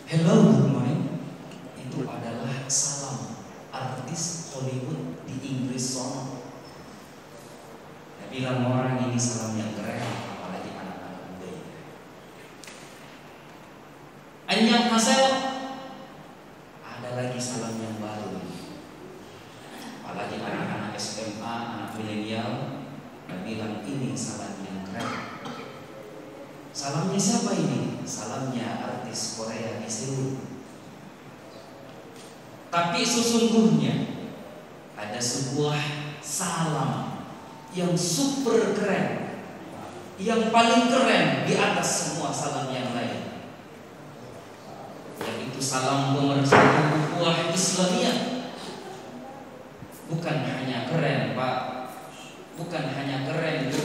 Hello, good morning. Itu adalah salam artis Hollywood di Inggris sono. Ya, bilang orang ini salam yang keren, apalagi anak-anak muda. Annyeonghaseyo. Ada lagi salam yang baru. Apalagi anak-anak SMA, anak milenial, bilang ini salam yang keren. Salamnya siapa ini? Salamnya artis Korea di Seoul. Tapi sesungguhnya ada sebuah salam yang super keren, yang paling keren di atas semua salam yang lain, yaitu salam pemersatu ukhuwah Islamiyah. Bukan hanya keren, Pak, bukan hanya keren, Bu,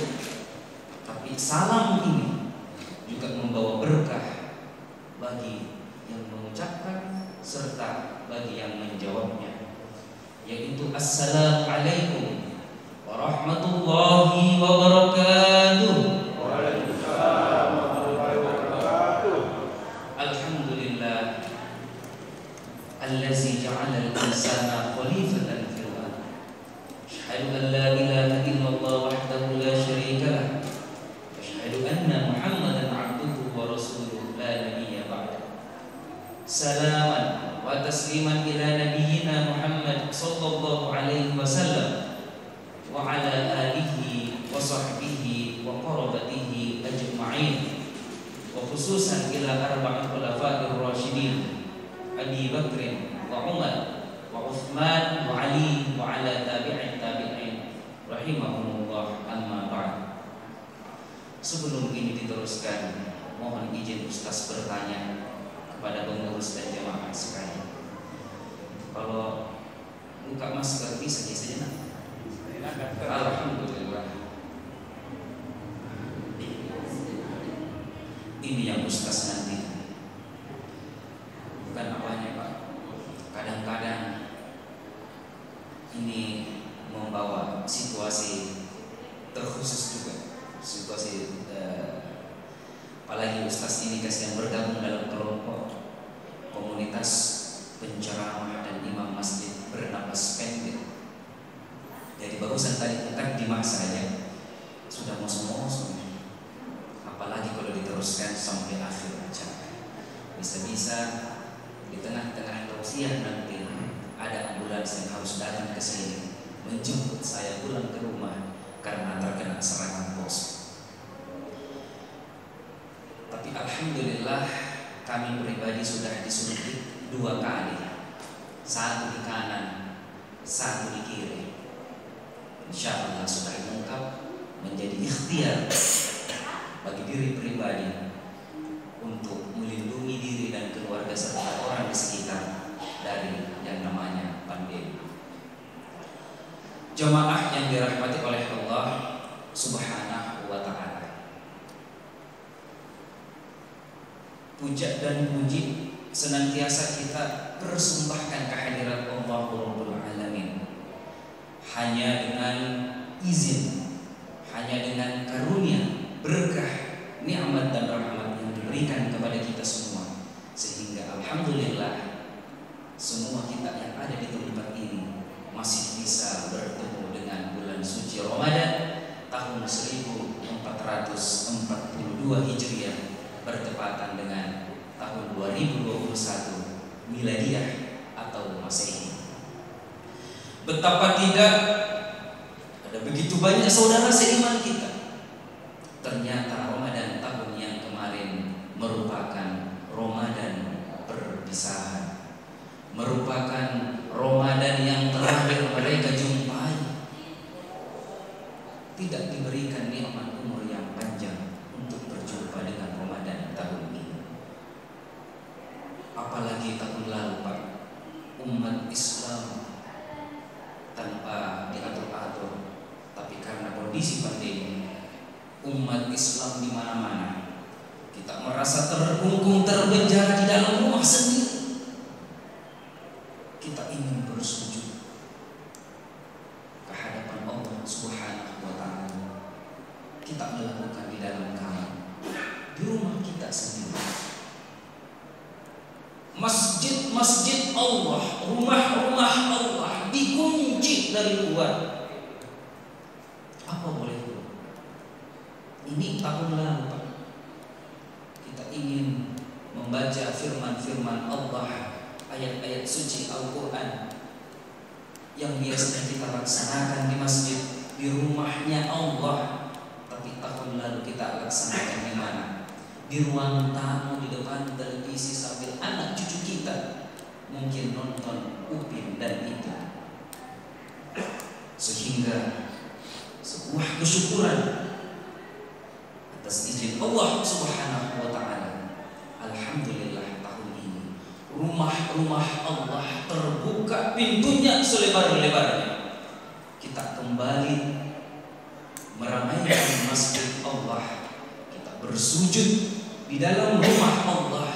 tapi salam ini juga membawa berkah bagi yang mengucapkan serta bagi yang menjawabnya, yaitu Assalamualaikum warahmatullahi wabarakatuh. Waalaikumsalam warahmatullahi wabarakatuh. Alhamdulillah allazi ja'ala al-insana khalifatan fil ardh. Asyhadu an la ilaha illallah wahdahu la syarika lah. Asyhadu anna Muhammadan abduhu wa rasuluhu la nabiyya ba'da. Salaman wa tasliman ila nabiyyina Muhammad sallallahu alaihi wasallam wa ala alihi wa sahbihi wa qarabatihi ajma'in, wa khususan ila arba'at khulafa'ir rasyidin Abi Bakr wa Umar wa Uthman wa Ali wa ala tabi'in tabi'in rahimahumullah, amma ba'd. Sebelum ini diteruskan, mohon izin Ustaz bertanya kepada pengurus dan jamaah sekalian. Kalau buka masker bisa sejenak? Alhamdulillah. Ini yang Ustaz nanti. Bukan apanya, Pak. Kadang-kadang ini membawa situasi terkhusus juga. Situasi apalagi Ustaz ini yang bergabung dalam kelompok komunitas penceramah dan imam masjid bernapas pendek. Jadi barusan tadi mukadimah saja sudah mosong-mosong, apalagi kalau diteruskan sampai akhir acara. Bisa-bisa di tengah-tengah tausiah nanti ada ambulans yang harus datang ke sini menjemput saya pulang ke rumah karena terkena serangan bos. Tapi alhamdulillah kami pribadi sudah disuntik 2 kali, satu di kanan, satu di kiri. Insya Allah sudah lengkap, menjadi ikhtiar bagi diri pribadi untuk melindungi diri dan keluarga serta orang di sekitar dari yang namanya pandemi. Jamaah yang dirahmati oleh Allah Subhanahu wa ta'ala, puja dan puji senantiasa kita persembahkan kehadirat Allah Rabbul Alamin. Hanya dengan izin, hanya dengan karunia, berkah, nikmat dan rahmat yang diberikan kepada kita semua, sehingga alhamdulillah semua kita yang ada di tempat ini masih bisa bertemu dengan bulan suci Ramadan tahun 1442 Hijriah bertepatan dengan tahun 2021 Miladiyah atau Masehi. Betapa tidak ada begitu banyak saudara seiman kita. Ternyata Ramadan tahun yang kemarin merupakan Ramadan perpisahan, merupakan Ramadan yang terakhir mereka jumpai. Tidak diberikan nikmat umur yang panjang untuk berjumpa dengan Ramadan tahun ini. Apalagi tahun lalu, Pak, umat Islam tanpa diatur-atur, tapi karena kondisi pandemi, umat Islam di mana-mana kita merasa terkungkung, terpenjara di dalam rumah sendiri. Kita ingin bersujud ke hadapan Allah Subhanahu wa ta'ala. Kita melakukan di dalam kamar, di rumah kita sendiri. Masjid-masjid Allah, rumah-rumah Allah dikunci dari luar. Apa boleh buat? Ini tahun lalu Pak, kita ingin membaca firman-firman Allah, ayat-ayat suci Al-Quran yang biasanya kita laksanakan di masjid, di rumahnya Allah. Tapi tahun lalu kita laksanakan di mana? Di ruang tamu, di depan televisi sambil anak cucu kita mungkin nonton Upin dan Ipin. Sehingga sebuah kesyukuran atas izin Allah Subhanahu wa Ta'ala, alhamdulillah tahun ini rumah-rumah Allah terbuka pintunya selebar-lebarnya. Kita kembali meramaikan masjid Allah, kita bersujud di dalam rumah Allah,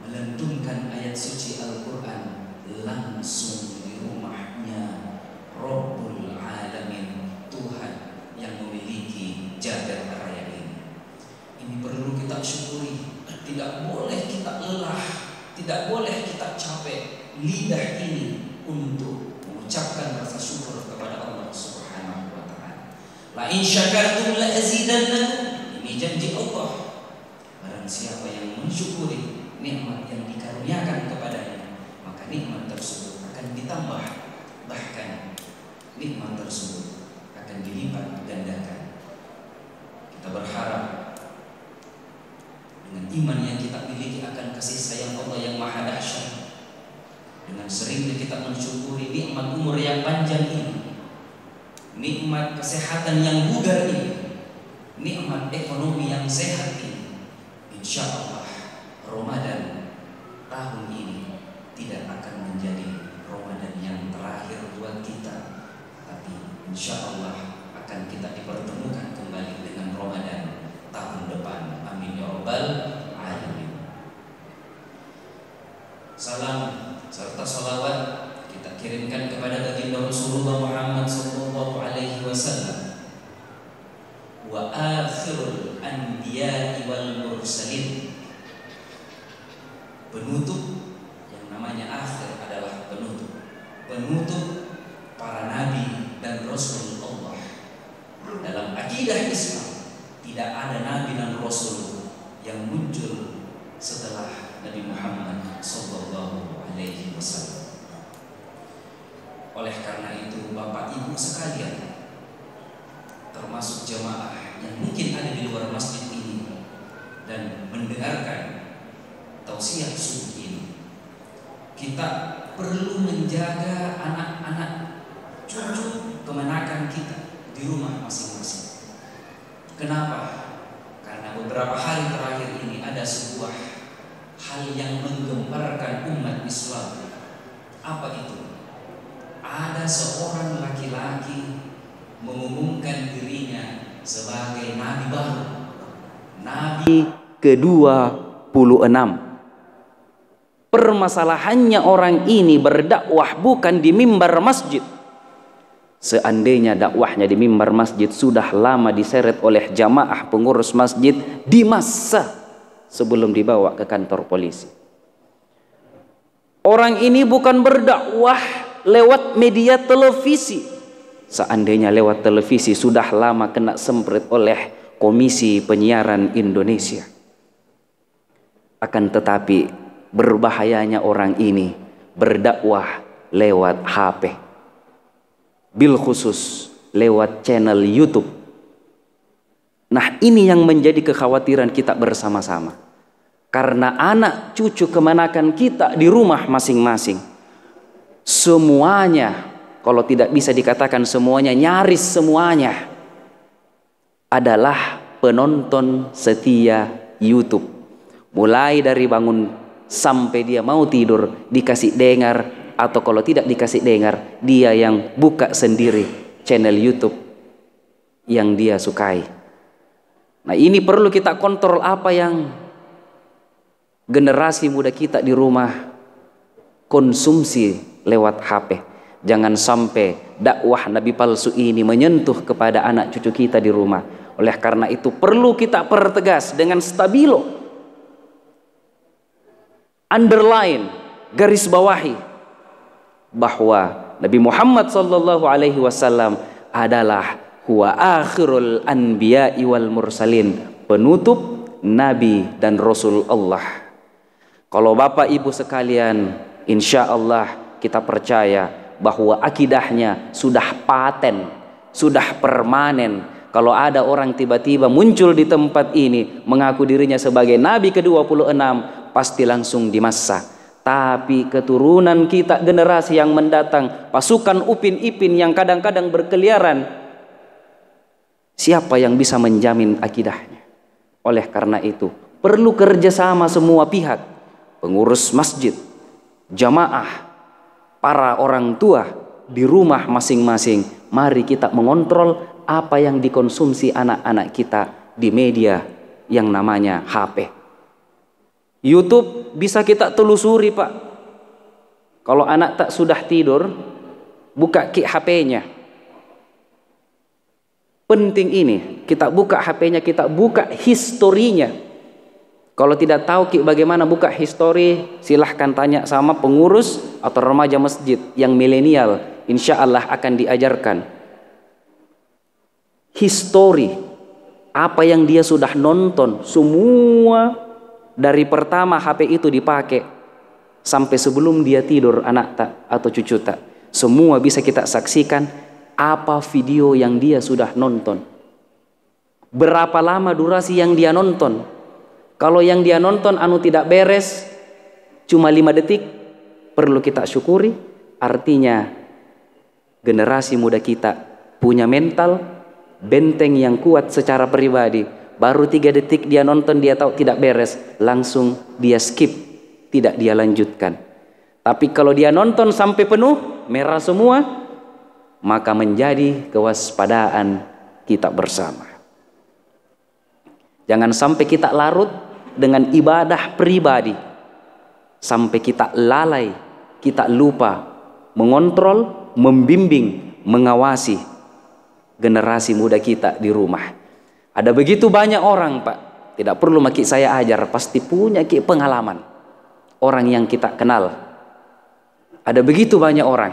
melantunkan ayat suci Al-Quran langsung di rumahnya Rabbul Alamin, Tuhan yang memiliki jagat raya ini. Ini perlu kita syukuri. Tidak boleh kita lelah, tidak boleh kita capek lidah ini untuk mengucapkan rasa syukur kepada Allah Subhanahu wa Ta'ala. La in syakartum la azidannakum. Ini janji Allah. Barang siapa yang mensyukuri nikmat yang dikaruniakan kepadanya, maka nikmat tersebut akan ditambah, bahkan nikmat tersebut akan dilipat gandakan. Kita berharap dengan iman yang kita miliki akan kasih sayang Allah yang maha dahsyat, dengan seringnya kita mensyukuri nikmat umur yang panjang ini, nikmat kesehatan yang bugar ini, nikmat ekonomi yang sehat ini, insya Allah Ramadan tahun ini tidak akan menjadi Ramadan yang terakhir buat kita, tapi insya Allah akan kita dipertemukan kembali dengan Ramadan tahun depan. Amin ya Rabbal Alamin. Salam serta salawat kita kirimkan kepada baginda Rasulullah Muhammad sallallahu alaihi wasallam, wa akhirul anbiya'i wal mursalin. Penutup, yang namanya akhir adalah penutup, penutup para nabi dan rasul Allah. Dalam akidah Islam tidak ada nabi dan rasul yang muncul setelah Nabi Muhammad sallallahu alaihi wasallam. Oleh karena itu Bapak Ibu sekalian, termasuk jemaah yang mungkin ada di luar masjid ini dan mendengarkan tausiah subuh ini, kita perlu menjaga anak-anak cucu kemenakan kita di rumah masing-masing. Kenapa? Karena beberapa hari terakhir ini ada sebuah hal yang menggemparkan umat Islam. Apa itu? Ada seorang laki-laki mengumumkan dirinya sebagai nabi baru, nabi ke-26. Permasalahannya orang ini berdakwah bukan di mimbar masjid. Seandainya dakwahnya di mimbar masjid sudah lama diseret oleh jamaah pengurus masjid di masa sebelum dibawa ke kantor polisi. Orang ini bukan berdakwah lewat media televisi. Seandainya lewat televisi sudah lama kena semprit oleh Komisi Penyiaran Indonesia. Akan tetapi berbahayanya orang ini berdakwah lewat HP, bil khusus lewat channel YouTube. Nah, ini yang menjadi kekhawatiran kita bersama-sama, karena anak cucu kemenakan kita di rumah masing-masing semuanya, kalau tidak bisa dikatakan semuanya, nyaris semuanya adalah penonton setia YouTube. Mulai dari bangun sampai dia mau tidur dikasih dengar, atau kalau tidak dikasih dengar, dia yang buka sendiri channel YouTube yang dia sukai. Nah, ini perlu kita kontrol apa yang generasi muda kita di rumah konsumsi lewat HP. Jangan sampai dakwah nabi palsu ini menyentuh kepada anak cucu kita di rumah. Oleh karena itu perlu kita pertegas dengan stabilo. underline, garis bawahi bahwa Nabi Muhammad sallallahu alaihi wasallam adalah huwa akhirul anbiya'i wal mursalin, penutup nabi dan rasul Allah. Kalau Bapak Ibu sekalian, insya Allah kita percaya bahwa akidahnya sudah paten, sudah permanen. Kalau ada orang tiba-tiba muncul di tempat ini mengaku dirinya sebagai nabi ke-26, pasti langsung dimassa. Tapi keturunan kita, generasi yang mendatang, pasukan Upin Ipin yang kadang-kadang berkeliaran, siapa yang bisa menjamin akidahnya? Oleh karena itu perlu kerjasama semua pihak, pengurus masjid, jamaah, para orang tua di rumah masing-masing. Mari kita mengontrol apa yang dikonsumsi anak-anak kita di media yang namanya HP. YouTube bisa kita telusuri, Pak. Kalau anak tak sudah tidur, buka HP-nya. Penting ini, kita buka HP-nya, kita buka historinya. Kalau tidak tahu bagaimana buka history, silahkan tanya sama pengurus atau remaja masjid yang milenial. Insya Allah akan diajarkan history, apa yang dia sudah nonton, semua dari pertama HP itu dipakai sampai sebelum dia tidur, anak tak atau cucu tak, semua bisa kita saksikan apa video yang dia sudah nonton, berapa lama durasi yang dia nonton. Kalau yang dia nonton tidak beres, cuma 5 detik, perlu kita syukuri. Artinya generasi muda kita punya mental benteng yang kuat secara pribadi. Baru 3 detik dia nonton, dia tahu tidak beres, langsung dia skip, tidak dia lanjutkan. Tapi kalau dia nonton sampai penuh, merah semua, maka menjadi kewaspadaan kita bersama. Jangan sampai kita larut dengan ibadah pribadi, sampai kita lalai, kita lupa mengontrol, membimbing, mengawasi generasi muda kita di rumah. Ada begitu banyak orang, Pak, tidak perlu maki saya ajar, pasti punya pengalaman. Orang yang kita kenal, ada begitu banyak orang.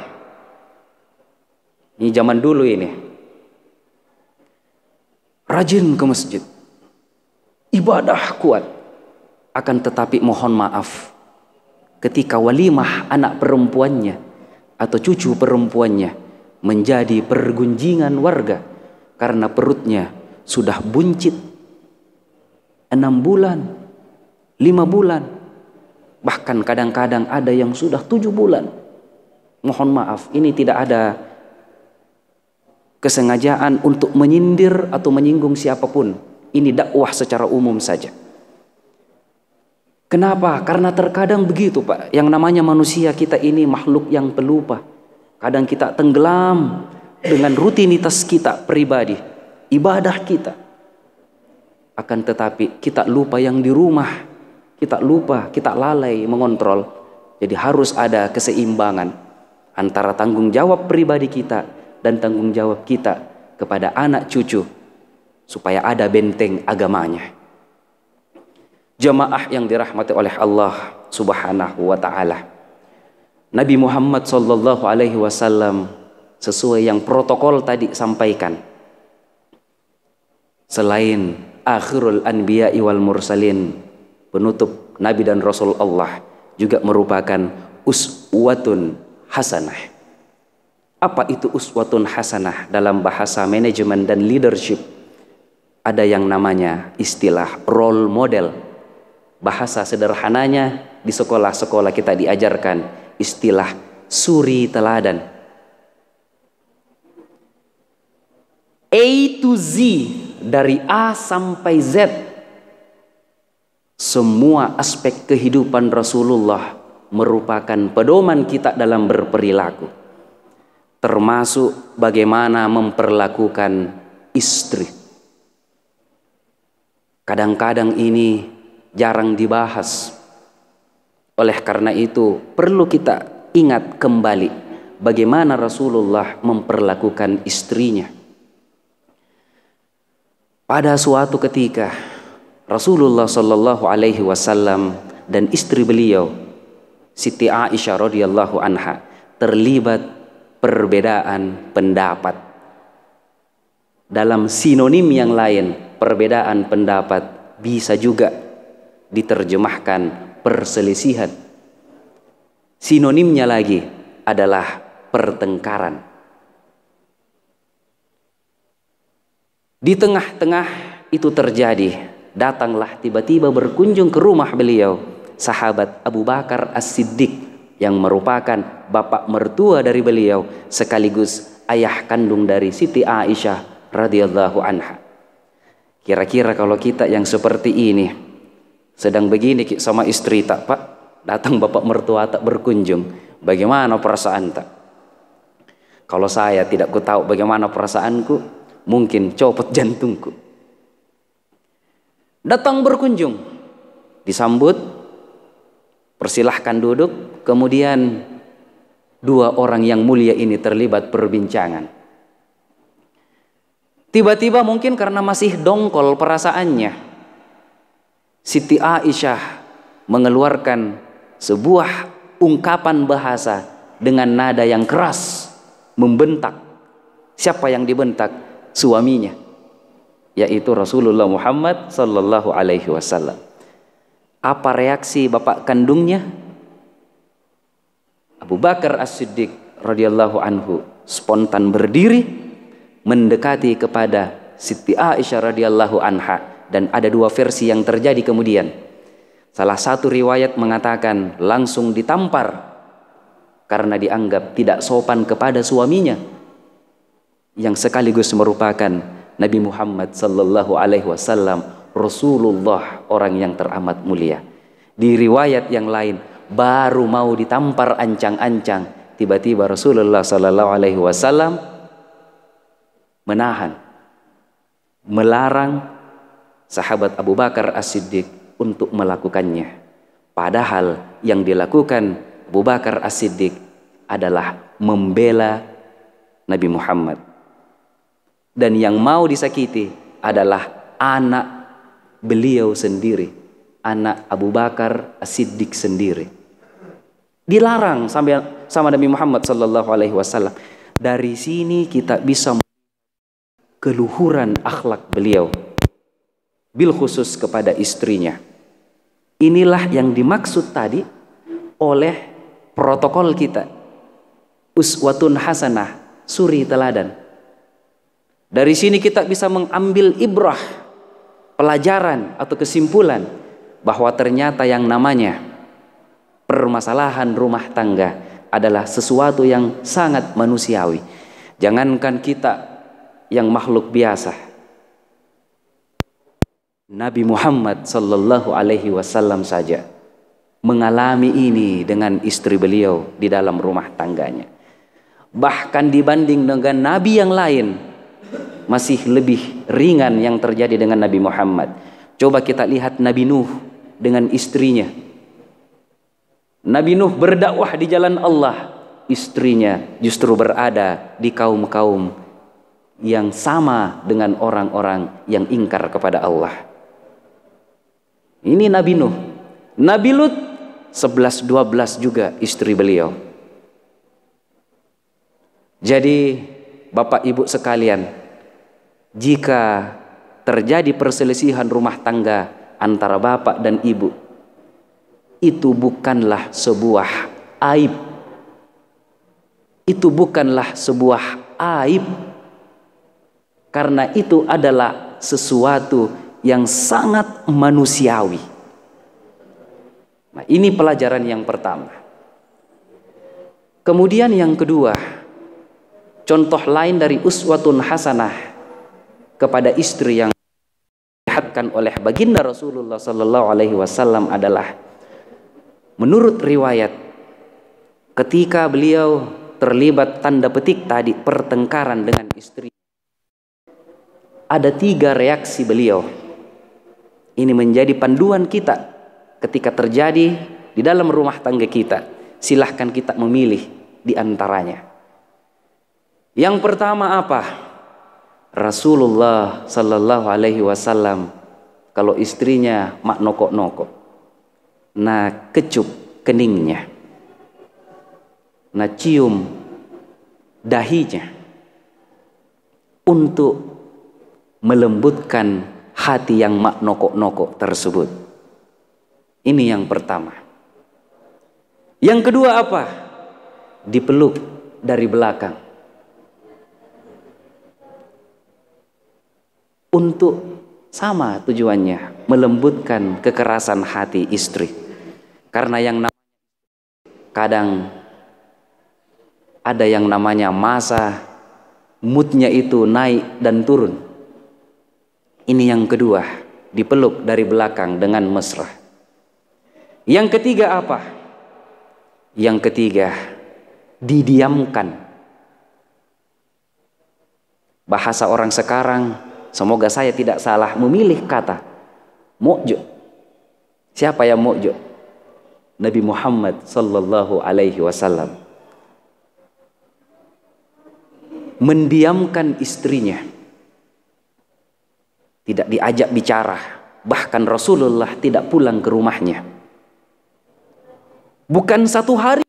Ini zaman dulu ini, rajin ke masjid, ibadah kuat, akan tetapi mohon maaf, ketika walimah anak perempuannya atau cucu perempuannya menjadi pergunjingan warga karena perutnya sudah buncit 6 bulan, 5 bulan, bahkan kadang-kadang ada yang sudah 7 bulan. Mohon maaf, ini tidak ada kesengajaan untuk menyindir atau menyinggung siapapun. Ini dakwah secara umum saja. Kenapa? Karena terkadang begitu, Pak. Yang namanya manusia kita ini makhluk yang pelupa. Kadang kita tenggelam dengan rutinitas kita pribadi, ibadah kita. Akan tetapi kita lupa yang di rumah. Kita lupa, kita lalai mengontrol. Jadi harus ada keseimbangan antara tanggung jawab pribadi kita dan tanggung jawab kita kepada anak cucu, supaya ada benteng agamanya. Jamaah yang dirahmati oleh Allah Subhanahu wa ta'ala, Nabi Muhammad sallallahu alaihi wasallam sesuai yang protokol tadi sampaikan, selain akhirul anbiya'i wal mursalin, penutup nabi dan rasul Allah, juga merupakan uswatun hasanah. Apa itu uswatun hasanah? Dalam bahasa manajemen dan leadership ada yang namanya istilah role model. Bahasa sederhananya di sekolah-sekolah kita diajarkan istilah suri teladan. A to Z, dari A sampai Z, semua aspek kehidupan Rasulullah merupakan pedoman kita dalam berperilaku, termasuk bagaimana memperlakukan istri. Kadang-kadang ini jarang dibahas. Oleh karena itu perlu kita ingat kembali bagaimana Rasulullah memperlakukan istrinya. Pada suatu ketika Rasulullah Shallallahu Alaihi Wasallam dan istri beliau Siti Aisyah radhiyallahu anha terlibat perbedaan pendapat. Dalam sinonim yang lain, perbedaan pendapat bisa juga diterjemahkan perselisihan. Sinonimnya lagi adalah pertengkaran. Di tengah-tengah itu terjadi, datanglah tiba-tiba berkunjung ke rumah beliau sahabat Abu Bakar As-Siddiq yang merupakan bapak mertua dari beliau sekaligus ayah kandung dari Siti Aisyah radhiyallahu anha. Kira-kira kalau kita yang seperti ini sedang begini sama istri tak, Pak, datang bapak mertua tak berkunjung, bagaimana perasaan tak? Kalau saya tidak ku tahu bagaimana perasaanku, mungkin copot jantungku. Datang berkunjung, disambut, persilahkan duduk, kemudian dua orang yang mulia ini terlibat perbincangan. Tiba-tiba mungkin karena masih dongkol perasaannya, Siti Aisyah mengeluarkan sebuah ungkapan bahasa dengan nada yang keras, membentak. Siapa yang dibentak? Suaminya, yaitu Rasulullah Muhammad sallallahu alaihi wasallam. Apa reaksi bapak kandungnya? Abu Bakar As-Siddiq radhiyallahu anhu spontan berdiri mendekati kepada Siti Aisyah radhiyallahu anha, dan ada dua versi yang terjadi kemudian. Salah satu riwayat mengatakan langsung ditampar karena dianggap tidak sopan kepada suaminya yang sekaligus merupakan Nabi Muhammad sallallahu alaihi wasallam, Rasulullah, orang yang teramat mulia. Di riwayat yang lain baru mau ditampar ancang-ancang, tiba-tiba Rasulullah sallallahu alaihi wasallam menahan, melarang sahabat Abu Bakar As-Siddiq untuk melakukannya. Padahal yang dilakukan Abu Bakar As-Siddiq adalah membela Nabi Muhammad. Dan yang mau disakiti adalah anak beliau sendiri, anak Abu Bakar As-Siddiq sendiri. Dilarang sama Nabi Muhammad sallallahu alaihi wasallam. Dari sini kita bisa keluhuran akhlak beliau, bil khusus kepada istrinya. Inilah yang dimaksud tadi oleh protokol kita, uswatun hasanah, suri teladan. Dari sini kita bisa mengambil ibrah, pelajaran atau kesimpulan bahwa ternyata yang namanya permasalahan rumah tangga adalah sesuatu yang sangat manusiawi. Jangankan kita yang makhluk biasa, Nabi Muhammad sallallahu alaihi wasallam saja mengalami ini dengan istri beliau di dalam rumah tangganya. Bahkan dibanding dengan nabi yang lain, masih lebih ringan yang terjadi dengan Nabi Muhammad. Coba kita lihat Nabi Nuh dengan istrinya. Nabi Nuh berdakwah di jalan Allah, istrinya justru berada di kaum-kaum yang sama dengan orang-orang yang ingkar kepada Allah. Ini Nabi Nuh. Nabi Lut 11-12 juga istri beliau. Jadi Bapak Ibu sekalian, jika terjadi perselisihan rumah tangga antara bapak dan ibu, itu bukanlah sebuah aib. Itu bukanlah sebuah aib, karena itu adalah sesuatu yang sangat manusiawi. Nah, ini pelajaran yang pertama. Kemudian yang kedua, contoh lain dari uswatun hasanah kepada istri yang dilihatkan oleh baginda Rasulullah sallallahu alaihi wasallam adalah, menurut riwayat, ketika beliau terlibat tanda petik tadi pertengkaran dengan istri, ada 3 reaksi beliau. Ini menjadi panduan kita ketika terjadi di dalam rumah tangga kita. Silahkan kita memilih di antaranya. Yang pertama apa? Rasulullah sallallahu alaihi wasallam kalau istrinya mak nokok-nokok, nah kecup keningnya. na cium dahinya untuk melembutkan hati yang mak nokok-nokok tersebut. Ini yang pertama. Yang kedua apa? Dipeluk dari belakang. Untuk sama tujuannya, melembutkan kekerasan hati istri. Karena yang kadang ada yang namanya masa moodnya itu naik dan turun. Ini yang kedua, dipeluk dari belakang dengan mesra. Yang ketiga apa? Yang ketiga, didiamkan. Bahasa orang sekarang, semoga saya tidak salah memilih kata mojo. Siapa yang mojo? Nabi Muhammad sallallahu alaihi wasallam mendiamkan istrinya, tidak diajak bicara, bahkan Rasulullah tidak pulang ke rumahnya. Bukan satu hari,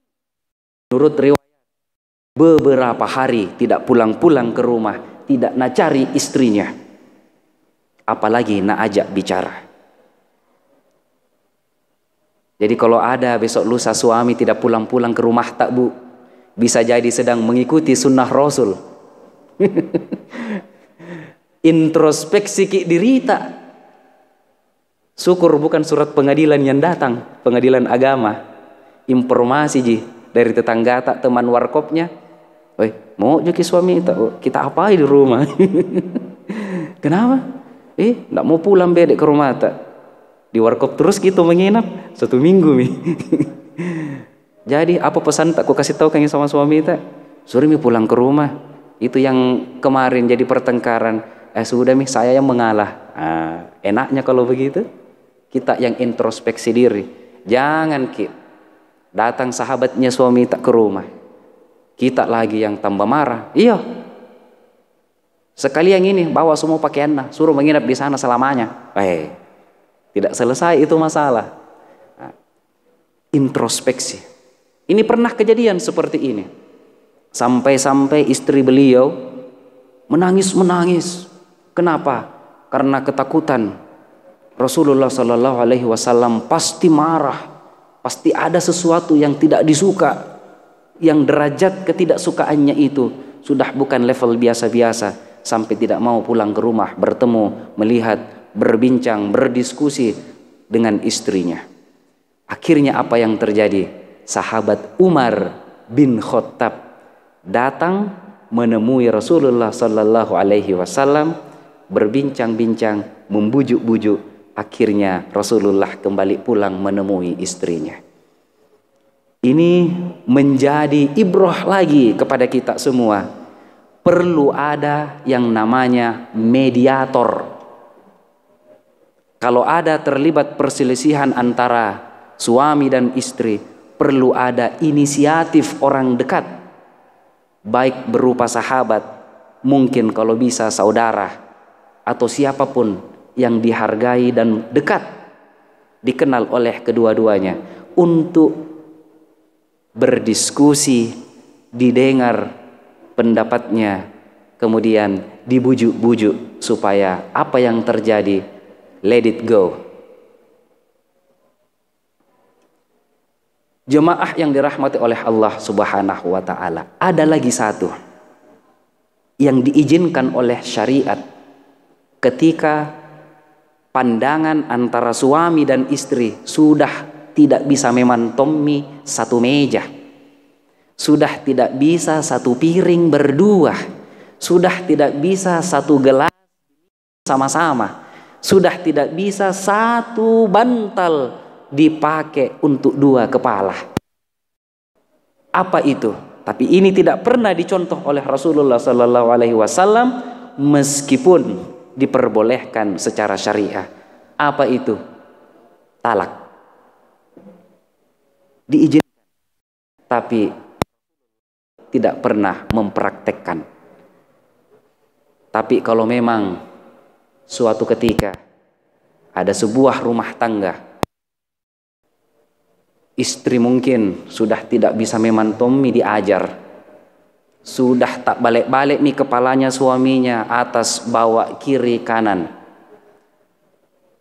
menurut riwayat beberapa hari tidak pulang-pulang ke rumah, tidak nak cari istrinya, apalagi nak ajak bicara. Jadi kalau ada besok lusa suami tidak pulang-pulang ke rumah, tak bu, bisa jadi sedang mengikuti sunnah Rasul. Introspeksi diri tak. Syukur bukan surat pengadilan yang datang, pengadilan agama. Informasi ji dari tetangga tak, teman warkopnya. Oi, mau jadi suami tak, kita apa di rumah? Kenapa? Nggak mau pulang bedek ke rumah tak. Di warkop terus gitu menginap 1 minggu mi. Jadi apa pesan tak ku kasih tahu kan sama suami tak? Suruh mi pulang ke rumah. Itu yang kemarin jadi pertengkaran. Sudah mi, saya yang mengalah. Enaknya kalau begitu. Kita yang introspeksi diri. Jangan datang sahabatnya suami tak ke rumah, kita lagi yang tambah marah. Iya. Sekali yang ini bawa semua pakaiannya, suruh menginap di sana selamanya. Tidak selesai itu masalah. Introspeksi. Ini pernah kejadian seperti ini. Sampai-sampai istri beliau menangis-menangis. Kenapa? Karena ketakutan. Rasulullah Sallallahu Alaihi Wasallam pasti marah, pasti ada sesuatu yang tidak disuka, yang derajat ketidaksukaannya itu sudah bukan level biasa-biasa, sampai tidak mau pulang ke rumah, bertemu, melihat, berbincang, berdiskusi dengan istrinya. Akhirnya apa yang terjadi? Sahabat Umar bin Khattab datang menemui Rasulullah Sallallahu Alaihi Wasallam, berbincang-bincang, membujuk-bujuk. Akhirnya Rasulullah kembali pulang menemui istrinya. Ini menjadi ibrah lagi kepada kita semua. Perlu ada yang namanya mediator. Kalau ada terlibat perselisihan antara suami dan istri, perlu ada inisiatif orang dekat. Baik berupa sahabat, mungkin kalau bisa saudara, atau siapapun yang dihargai dan dekat, dikenal oleh kedua-duanya, untuk berdiskusi, didengar pendapatnya, kemudian dibujuk-bujuk supaya apa yang terjadi, let it go. Jemaah yang dirahmati oleh Allah Subhanahu wa ta'ala, ada lagi satu yang diizinkan oleh syariat ketika pandangan antara suami dan istri sudah tidak bisa memantomi satu meja, sudah tidak bisa satu piring berdua, sudah tidak bisa satu gelas sama-sama, sudah tidak bisa satu bantal dipakai untuk 2 kepala. Apa itu? Tapi ini tidak pernah dicontoh oleh Rasulullah Sallallahu Alaihi Wasallam, meskipun diperbolehkan secara syariah. Apa itu? Talak. Diizinkan, tapi tidak pernah mempraktekkan. Tapi kalau memang suatu ketika ada sebuah rumah tangga Istri mungkin sudah tidak bisa memantomi diajar. Sudah tak balik-balik nih kepalanya suaminya, atas bawah kiri kanan.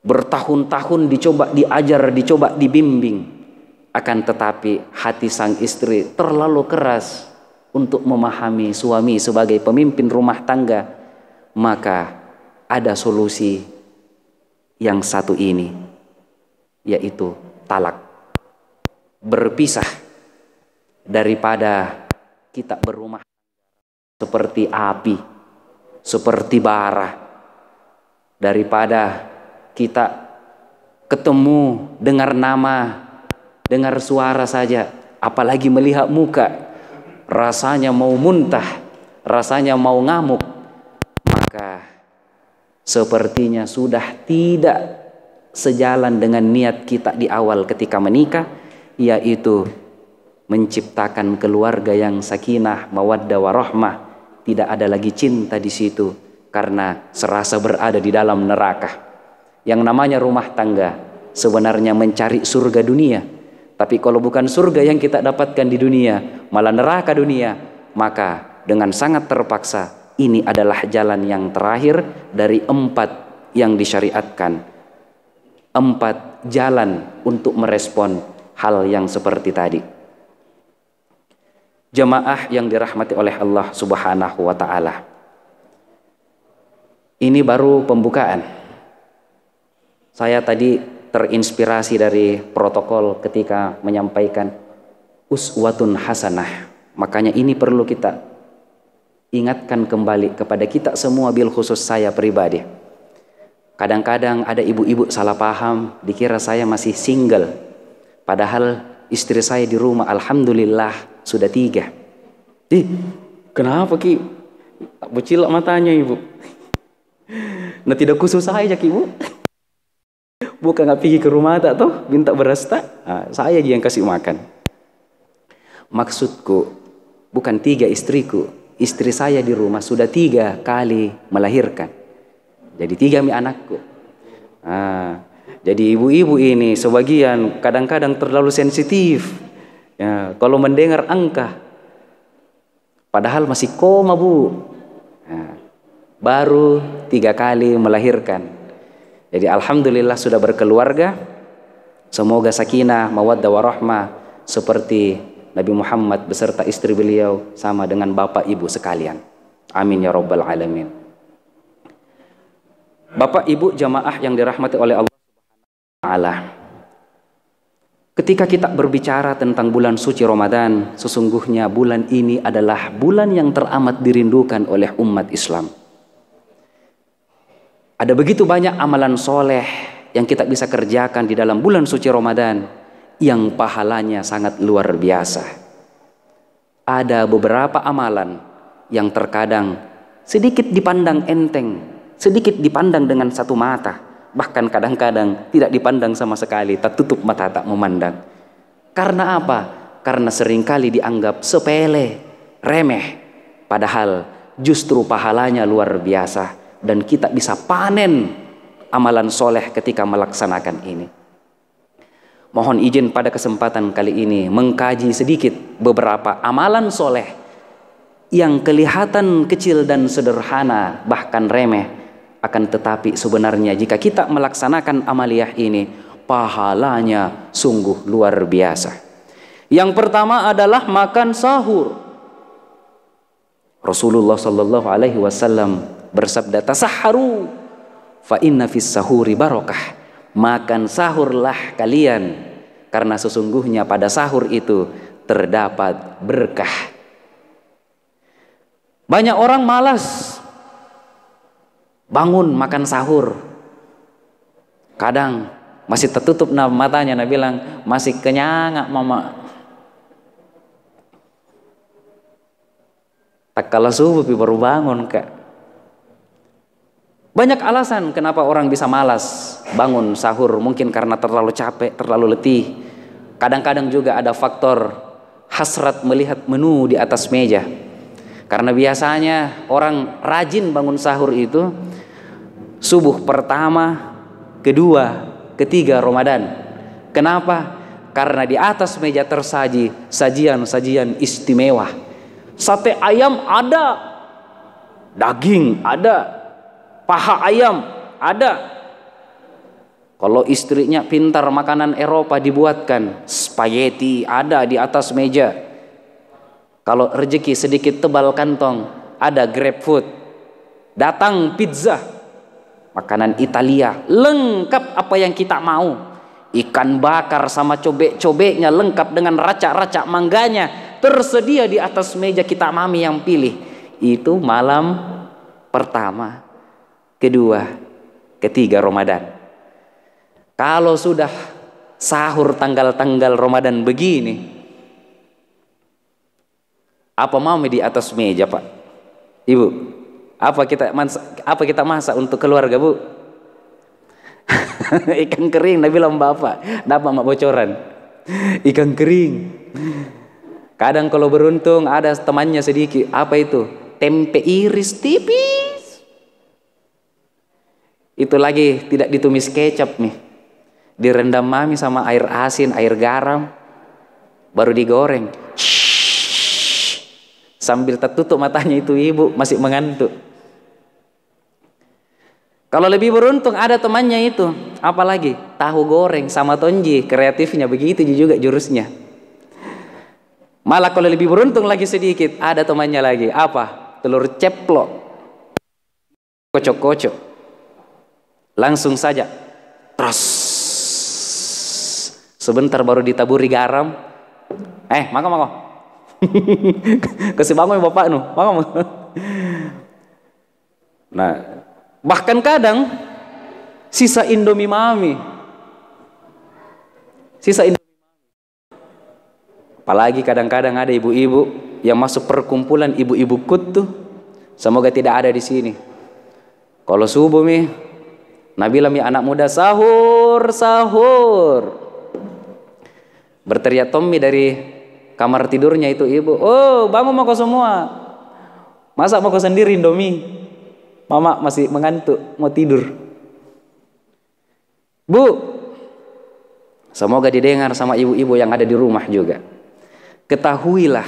Bertahun-tahun dicoba diajar, dicoba dibimbing. Akan tetapi hati sang istri terlalu keras untuk memahami suami sebagai pemimpin rumah tangga. Maka ada solusi yang satu ini, yaitu talak. Berpisah daripada kita berumah seperti api, seperti bara, daripada kita ketemu, dengar nama, dengar suara saja, apalagi melihat muka, rasanya mau muntah, rasanya mau ngamuk, maka sepertinya sudah tidak sejalan dengan niat kita di awal ketika menikah, yaitu menciptakan keluarga yang sakinah, mawaddah, warahmah. Tidak ada lagi cinta di situ karena serasa berada di dalam neraka. Yang namanya rumah tangga sebenarnya mencari surga dunia, tapi kalau bukan surga yang kita dapatkan di dunia, malah neraka dunia, maka dengan sangat terpaksa ini adalah jalan yang terakhir dari 4 yang disyariatkan. 4 jalan untuk merespon hal yang seperti tadi. Jamaah yang dirahmati oleh Allah Subhanahu wa taala. Ini baru pembukaan. Saya tadi terinspirasi dari protokol ketika menyampaikan uswatun hasanah. Makanya ini perlu kita ingatkan kembali kepada kita semua, bil khusus saya pribadi. Kadang-kadang ada ibu-ibu salah paham, dikira saya masih single. Padahal istri saya di rumah alhamdulillah sudah 3. Kenapa Ki? Tak bercilak matanya ibu. Nah tidak khusus saya Ki ibu. Bukan nggak pergi ke rumah tak toh minta beras tak? Nah, saya yang kasih makan. Maksudku bukan 3 istriku. Istri saya di rumah sudah 3 kali melahirkan. Jadi 3 anakku. Jadi ibu-ibu ini sebagian kadang-kadang terlalu sensitif. Ya, kalau mendengar angka, padahal masih koma bu. Nah, baru 3 kali melahirkan. Jadi alhamdulillah sudah berkeluarga. Semoga sakinah, mawaddah, warahmah seperti Nabi Muhammad beserta istri beliau, sama dengan bapak ibu sekalian. Amin ya rabbal alamin. Bapak ibu jamaah yang dirahmati oleh Allah Ta'ala. Ketika kita berbicara tentang bulan suci Ramadan, sesungguhnya bulan ini adalah bulan yang teramat dirindukan oleh umat Islam. Ada begitu banyak amalan soleh yang kita bisa kerjakan di dalam bulan suci Ramadan yang pahalanya sangat luar biasa. Ada beberapa amalan yang terkadang sedikit dipandang enteng, sedikit dipandang dengan satu mata, bahkan kadang-kadang tidak dipandang sama sekali, tak tutup mata tak memandang. Karena apa? Karena seringkali dianggap sepele, remeh, padahal justru pahalanya luar biasa dan kita bisa panen amalan soleh ketika melaksanakan ini. Mohon izin pada kesempatan kali ini mengkaji sedikit beberapa amalan soleh yang kelihatan kecil dan sederhana, bahkan remeh. Akan tetapi sebenarnya jika kita melaksanakan amaliyah ini, pahalanya sungguh luar biasa. Yang pertama adalah makan sahur. Rasulullah sallallahu alaihi wasallam bersabda, "Tasahharu fa inna fis sahuri barakah." Makan sahurlah kalian karena sesungguhnya pada sahur itu terdapat berkah. Banyak orang malas bangun makan sahur. Kadang masih tertutup matanya, nah bilang masih kenyang gak mama. Tak kala subuh baru bangun kak. Banyak alasan kenapa orang bisa malas bangun sahur. Mungkin karena terlalu capek, terlalu letih. Kadang-kadang juga ada faktor hasrat melihat menu di atas meja. Karena biasanya orang rajin bangun sahur itu subuh pertama, kedua, ketiga Ramadan. Kenapa? Karena di atas meja tersaji sajian-sajian istimewa. Sate ayam ada, daging ada, paha ayam ada. Kalau istrinya pintar, makanan Eropa dibuatkan, spaghetti ada di atas meja. Kalau rezeki sedikit tebal kantong, ada GrabFood. Datang pizza, makanan Italia, lengkap apa yang kita mau. Ikan bakar sama cobek-cobeknya, lengkap dengan racak-racak mangganya, tersedia di atas meja, kita mami yang pilih. Itu malam pertama, kedua, ketiga Ramadan. Kalau sudah sahur tanggal-tanggal Ramadan begini, apa mami di atas meja, Pak? Ibu, apa kita masak untuk keluarga, Bu? Ikan kering, bilang bapak, dapat mak bocoran. Ikan kering. Kadang kalau beruntung ada temannya sedikit, apa itu? Tempe iris tipis. Itu lagi tidak ditumis kecap nih, direndam mami sama air asin, air garam, baru digoreng. Sambil tertutup matanya itu ibu masih mengantuk. Kalau lebih beruntung ada temannya itu, apalagi tahu goreng sama tonji, kreatifnya begitu juga jurusnya. Malah kalau lebih beruntung lagi sedikit, ada temannya lagi, apa? Telur ceplok, kocok-kocok, langsung saja, terus sebentar baru ditaburi garam. Maka kasih bangun bapak nu, maka. Nah, bahkan kadang sisa Indomie mami, apalagi kadang-kadang ada ibu-ibu yang masuk perkumpulan ibu-ibu kutu, semoga tidak ada di sini. Kalau subuh mi, Nabila mi anak muda sahur, berteriak Tommy dari kamar tidurnya itu ibu, oh bangun mau kau semua, masak mau kau sendiri Indomie. Mama masih mengantuk, mau tidur. Bu, semoga didengar sama ibu-ibu yang ada di rumah juga. Ketahuilah,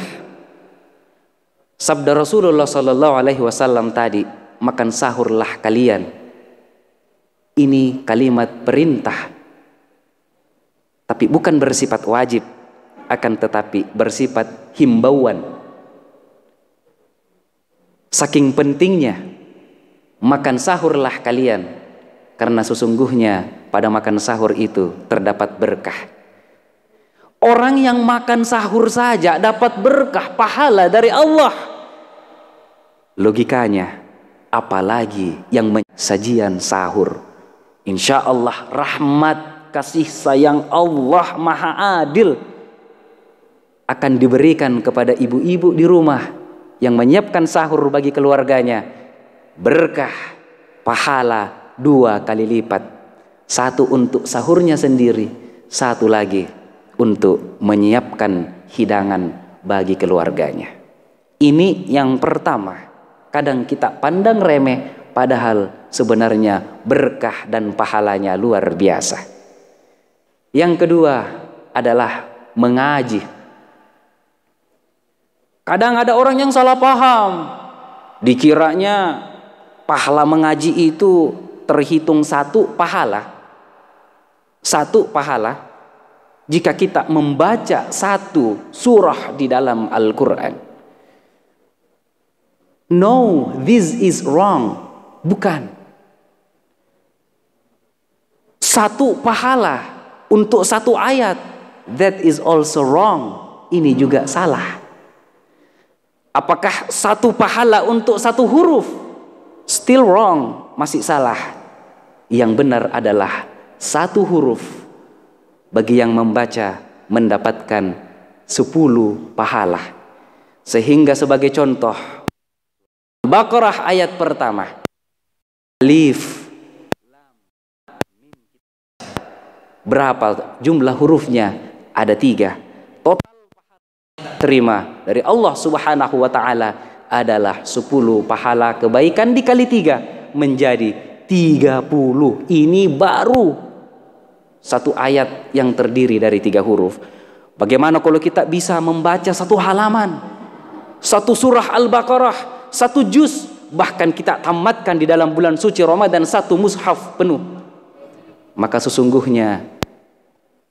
sabda Rasulullah Sallallahu Alaihi Wasallam tadi, makan sahurlah kalian. Ini kalimat perintah, tapi bukan bersifat wajib, akan tetapi bersifat himbauan. Saking pentingnya makan sahurlah kalian, karena sesungguhnya pada makan sahur itu terdapat berkah. Orang yang makan sahur saja dapat berkah pahala dari Allah. Logikanya, apalagi yang sajian sahur. Insya Allah rahmat kasih sayang Allah Maha Adil akan diberikan kepada ibu-ibu di rumah yang menyiapkan sahur bagi keluarganya. Berkah, pahala 2 kali lipat. 1 untuk sahurnya sendiri, 1 lagi untuk menyiapkan hidangan bagi keluarganya. Ini yang pertama. Kadang kita pandang remeh, padahal sebenarnya berkah dan pahalanya luar biasa. Yang kedua adalah mengaji. Kadang ada orang yang salah paham, dikiranya pahala mengaji itu terhitung 1 pahala. 1 pahala jika kita membaca 1 surah di dalam Al-Quran. No, this is wrong. Bukan. 1 pahala untuk 1 ayat, that is also wrong. Ini juga salah. Apakah 1 pahala untuk 1 huruf? Still wrong, masih salah. Yang benar adalah 1 huruf bagi yang membaca mendapatkan 10 pahala. Sehingga sebagai contoh, Baqarah ayat pertama, alif, berapa jumlah hurufnya? Ada 3. Total terima dari Allah Subhanahu wa Ta'ala adalah 10 pahala kebaikan dikali 3 menjadi 30. Ini baru satu ayat yang terdiri dari 3 huruf. Bagaimana kalau kita bisa membaca satu halaman, satu surah Al-Baqarah, satu juz, bahkan kita tamatkan di dalam bulan suci Ramadan satu mushaf penuh. Maka sesungguhnya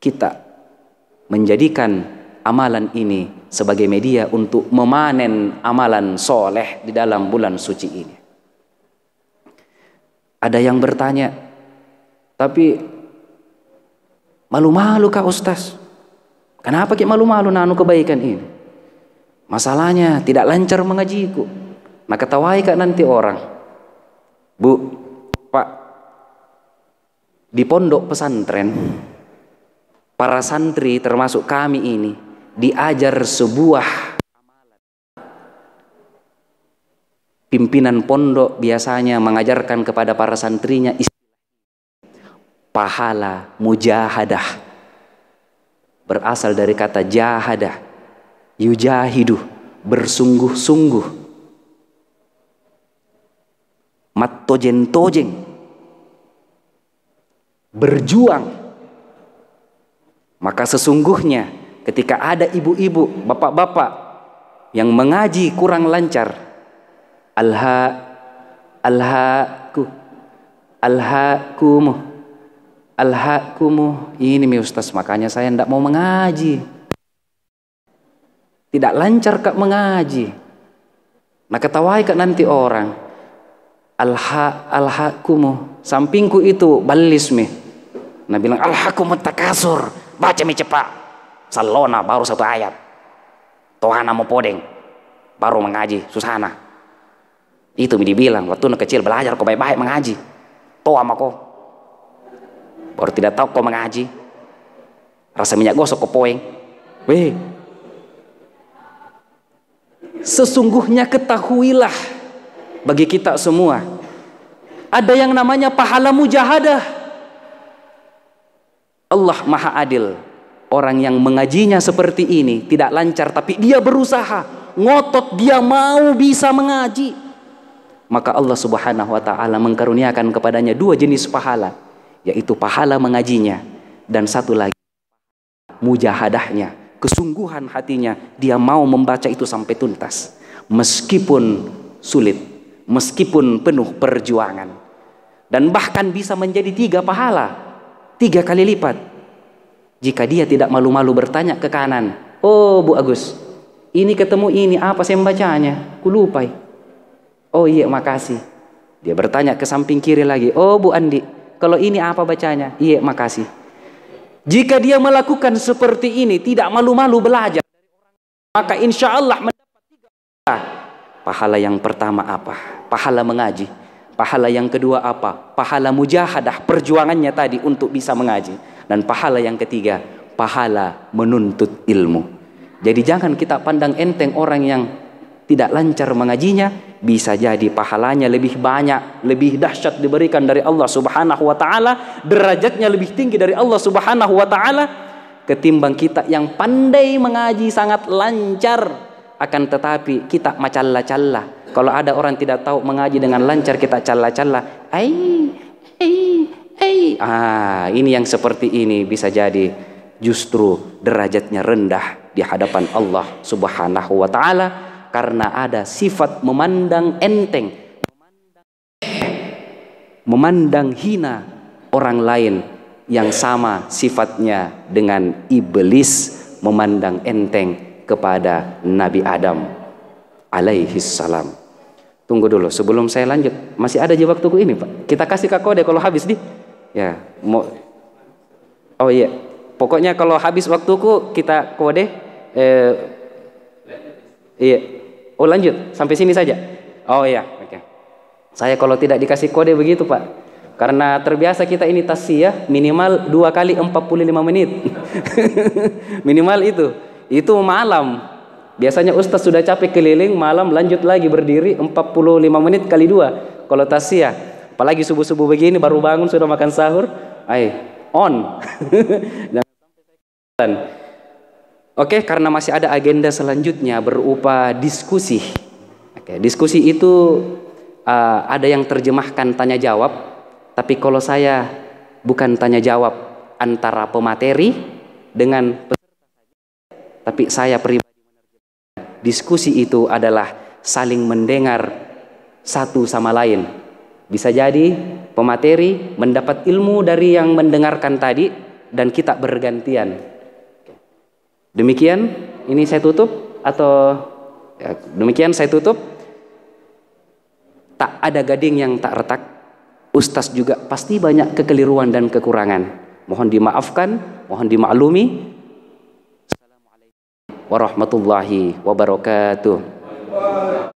kita menjadikan amalan ini sebagai media untuk memanen amalan soleh di dalam bulan suci ini. Ada yang bertanya, tapi malu-malu kah Ustaz? Kenapa kita malu-malu nanu kebaikan ini? Masalahnya tidak lancar mengajiku. Maka tawai kak nanti orang. Bu, Pak, di pondok pesantren, para santri termasuk kami ini diajar sebuah amalan. Pimpinan pondok biasanya mengajarkan kepada para santrinya istilah pahala mujahadah. Berasal dari kata jahadah, yujahidu, bersungguh-sungguh, mattojen-tojeng, berjuang. Maka sesungguhnya ketika ada ibu-ibu, bapak-bapak yang mengaji kurang lancar, alhaakumu, ini mi Ustaz, makanya saya tidak mau mengaji. Tidak lancar kak mengaji. Nah ketawai kak nanti orang, alhaakumu, sampingku itu balis mi. Nah bilang alhaakumu takasur, baca mi cepat. Salona baru 1 ayat. Tohana mau podeng, baru mengaji susana. Itu mi dibilang waktu anak kecil belajar kok baik-baik mengaji. Toh sama kok. Baru tidak tahu kau mengaji. Rasa minyak gosok kau poeng. Weh. Sesungguhnya ketahuilah bagi kita semua, ada yang namanya pahala mujahadah. Allah Maha Adil. Orang yang mengajinya seperti ini tidak lancar, tapi dia berusaha, ngotot, dia mau bisa mengaji, maka Allah Subhanahu wa ta'ala mengkaruniakan kepadanya 2 jenis pahala, yaitu pahala mengajinya dan satu lagi mujahadahnya, kesungguhan hatinya, dia mau membaca itu sampai tuntas meskipun sulit, meskipun penuh perjuangan, dan bahkan bisa menjadi 3 pahala, 3 kali lipat jika dia tidak malu-malu bertanya ke kanan, oh Bu Agus, ini ketemu ini apa saya membacanya, kulupai. Oh iya makasih. Dia bertanya ke samping kiri lagi, oh Bu Andi, kalau ini apa bacanya? Iya makasih. Jika dia melakukan seperti ini, tidak malu-malu belajar, maka insya Allah mendapat 3 pahala. Pahala yang pertama apa? Pahala mengaji. Pahala yang kedua apa? Pahala mujahadah, perjuangannya tadi untuk bisa mengaji. Dan pahala yang ketiga, pahala menuntut ilmu. Jadi jangan kita pandang enteng orang yang tidak lancar mengajinya, bisa jadi pahalanya lebih banyak, lebih dahsyat diberikan dari Allah Subhanahu wa ta'ala, derajatnya lebih tinggi dari Allah Subhanahu wa ta'ala, ketimbang kita yang pandai mengaji sangat lancar, akan tetapi kita macalla-calla. Kalau ada orang tidak tahu mengaji dengan lancar, kita calla-calla, ini yang seperti ini bisa jadi justru derajatnya rendah di hadapan Allah Subhanahu wa ta'ala, karena ada sifat memandang enteng, memandang hina orang lain yang sama sifatnya dengan iblis memandang enteng kepada Nabi Adam alaihi salam. Tunggu dulu sebelum saya lanjut, masih ada aja waktuku ini Pak, kita kasih ke kode kalau habis di ya mau. Oh iya, pokoknya kalau habis waktuku kita kode. Iya. Oh lanjut sampai sini saja. Oh iya, oke. Saya kalau tidak dikasih kode begitu Pak, karena terbiasa kita ini tasiyah minimal 2 kali 45 menit. Minimal itu malam. Biasanya Ustaz sudah capek keliling, malam lanjut lagi berdiri 45 menit kali 2 kalau tasiyah. Apalagi subuh-subuh begini baru bangun sudah makan sahur, on. Oke, karena masih ada agenda selanjutnya berupa diskusi. Oke, diskusi itu ada yang terjemahkan tanya jawab, tapi kalau saya bukan tanya jawab, antara pemateri dengan peserta saja, tapi saya pribadi menerjemahkan diskusi itu adalah saling mendengar satu sama lain. Bisa jadi pemateri mendapat ilmu dari yang mendengarkan tadi dan kita bergantian. Demikian, ini saya tutup atau ya, demikian saya tutup. Tak ada gading yang tak retak. Ustaz juga pasti banyak kekeliruan dan kekurangan. Mohon dimaafkan, mohon dimaklumi. Assalamualaikum warahmatullahi wabarakatuh.